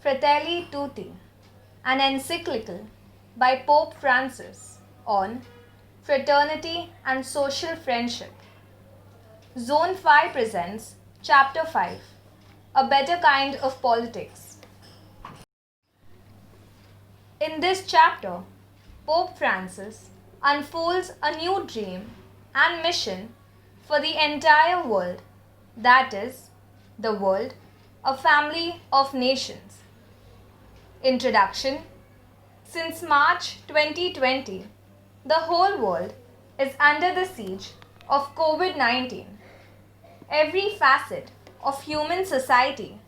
Fratelli Tutti, an encyclical by Pope Francis on fraternity and social friendship. Zone 5 presents Chapter 5, A Better Kind of Politics. In this chapter, Pope Francis unfolds a new dream and mission for the entire world, that is, the world, a family of nations. Introduction. Since March 2020, the whole world is under the siege of COVID-19. Every facet of human society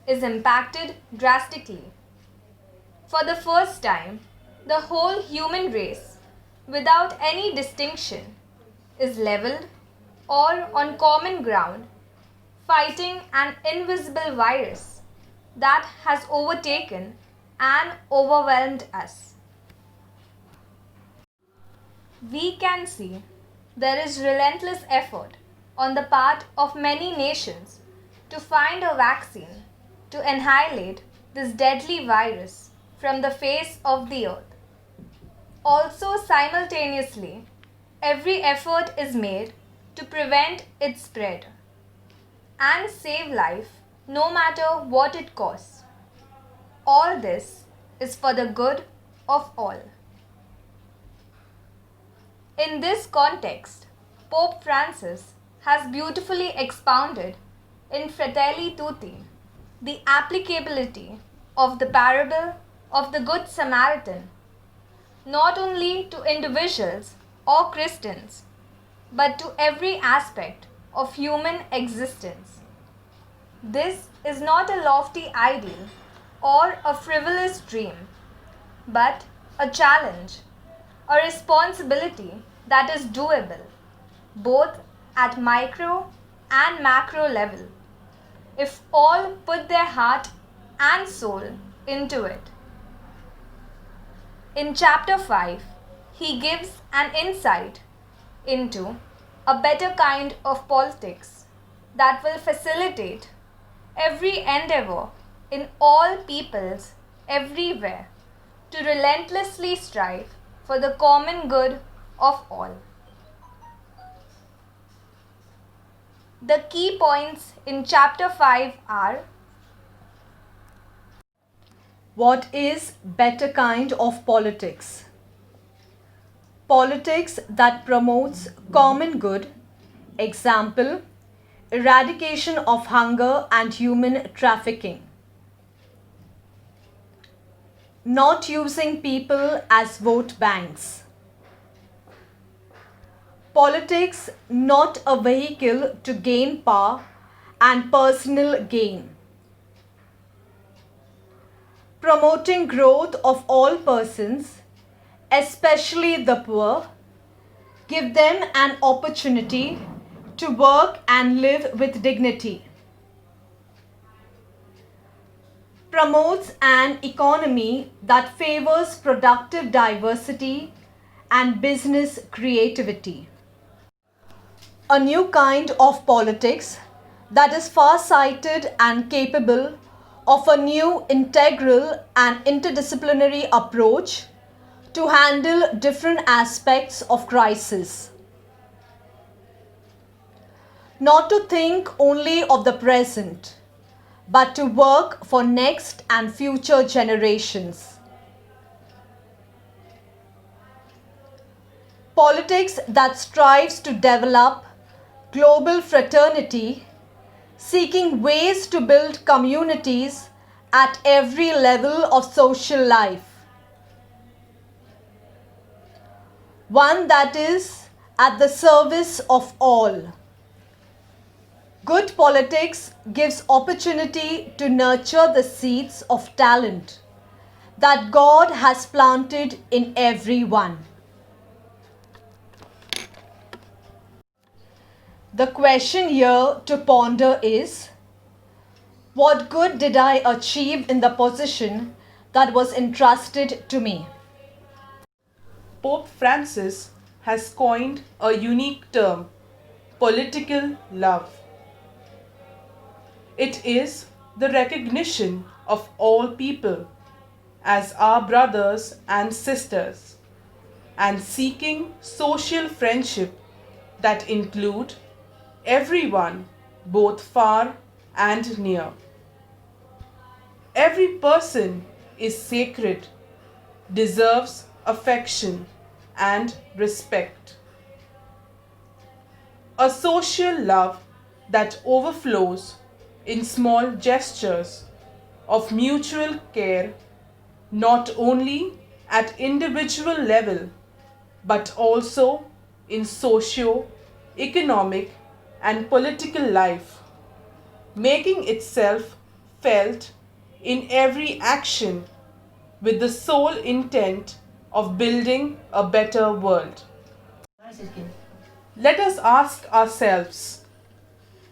is impacted drastically. For the first time, the whole human race, without any distinction, is leveled or on common ground, fighting an invisible virus that has overtaken and overwhelmed us. We can see there is relentless effort on the part of many nations to find a vaccine to annihilate this deadly virus from the face of the earth. Also, simultaneously, every effort is made to prevent its spread and save life no matter what it costs. All this is for the good of all. In this context, Pope Francis has beautifully expounded in Fratelli Tutti the applicability of the parable of the Good Samaritan, not only to individuals or Christians, but to every aspect of human existence. This is not a lofty ideal or a frivolous dream, but a challenge, a responsibility that is doable, both at micro and macro level, if all put their heart and soul into it. In Chapter 5, he gives an insight into a better kind of politics that will facilitate every endeavor in all peoples everywhere to relentlessly strive for the common good of all. The key points in Chapter 5 are: what is better kind of politics? Politics that promotes common good, example, eradication of hunger and human trafficking. Not using people as vote banks. Politics not a vehicle to gain power and personal gain. Promoting growth of all persons, especially the poor, give them an opportunity to work and live with dignity. Promotes an economy that favors productive diversity and business creativity. A new kind of politics that is far-sighted and capable of a new integral and interdisciplinary approach to handle different aspects of crisis. Not to think only of the present, but to work for next and future generations. Politics that strives to develop global fraternity, seeking ways to build communities at every level of social life. One that is at the service of all. Good politics gives opportunity to nurture the seeds of talent that God has planted in everyone. The question here to ponder is, what good did I achieve in the position that was entrusted to me? Pope Francis has coined a unique term, political love. It is the recognition of all people as our brothers and sisters, and seeking social friendship that include everyone, both far and near. Every person is sacred, deserves affection and respect. A social love that overflows in small gestures of mutual care, not only at individual level but also in socio economic and political life, making itself felt in every action with the sole intent of building a better world. Let us ask ourselves,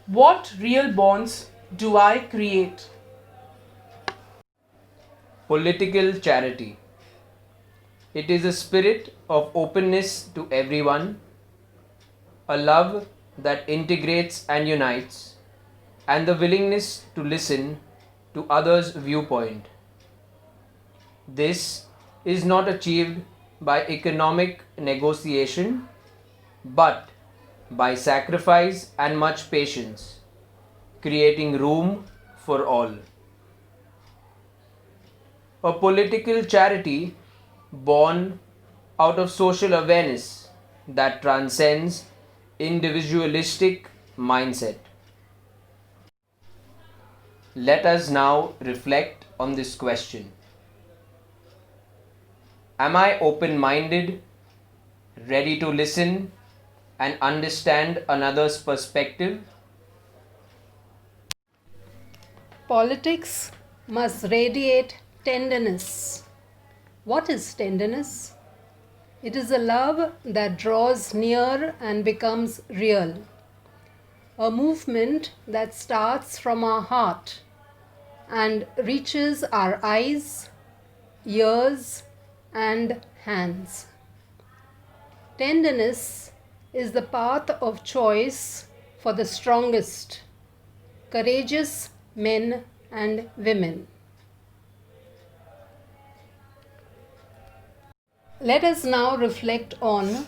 what real bonds do I create? Political charity. It is a spirit of openness to everyone, a love that integrates and unites, and the willingness to listen to others' viewpoint. This is not achieved by economic negotiation, but by sacrifice and much patience, creating room for all. A political charity born out of social awareness that transcends individualistic mindset. Let us now reflect on this question. Am I open-minded, ready to listen and understand another's perspective? Politics must radiate tenderness. What is tenderness? It is a love that draws near and becomes real. A movement that starts from our heart and reaches our eyes, ears, and hands. Tenderness is the path of choice for the strongest, courageous men and women. Let us now reflect on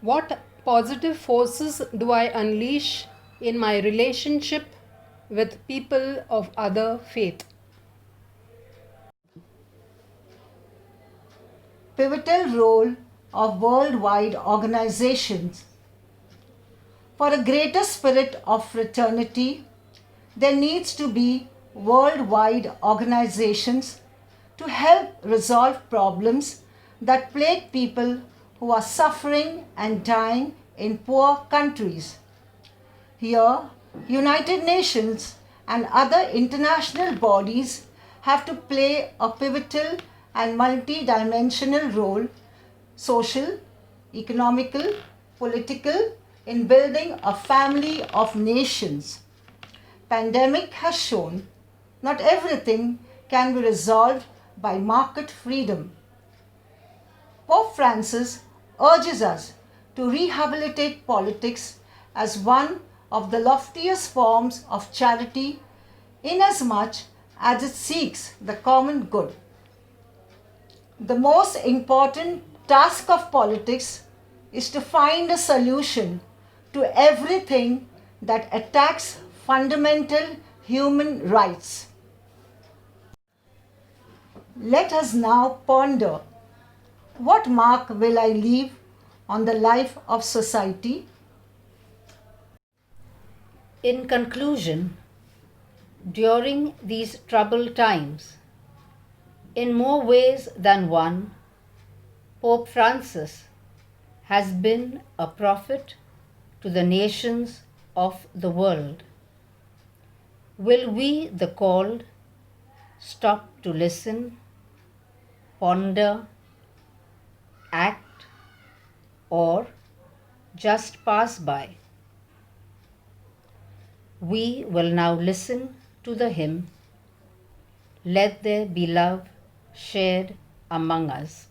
what positive forces do I unleash in my relationship with people of other faith. Pivotal role of worldwide organizations. For a greater spirit of fraternity, there needs to be worldwide organizations to help resolve problems that plague people who are suffering and dying in poor countries. Here, United Nations and other international bodies have to play a pivotal and multi-dimensional role, social, economical, political, in building a family of nations. Pandemic has shown not everything can be resolved by market freedom. Pope Francis urges us to rehabilitate politics as one of the loftiest forms of charity, inasmuch as it seeks the common good. The most important task of politics is to find a solution to everything that attacks fundamental human rights. Let us now ponder, what mark will I leave on the life of society? In conclusion, during these troubled times, in more ways than one, Pope Francis has been a prophet to the nations of the world. Will we, the called, stop to listen, ponder, act, or just pass by? We will now listen to the hymn, "Let There Be Love Shared Among Us."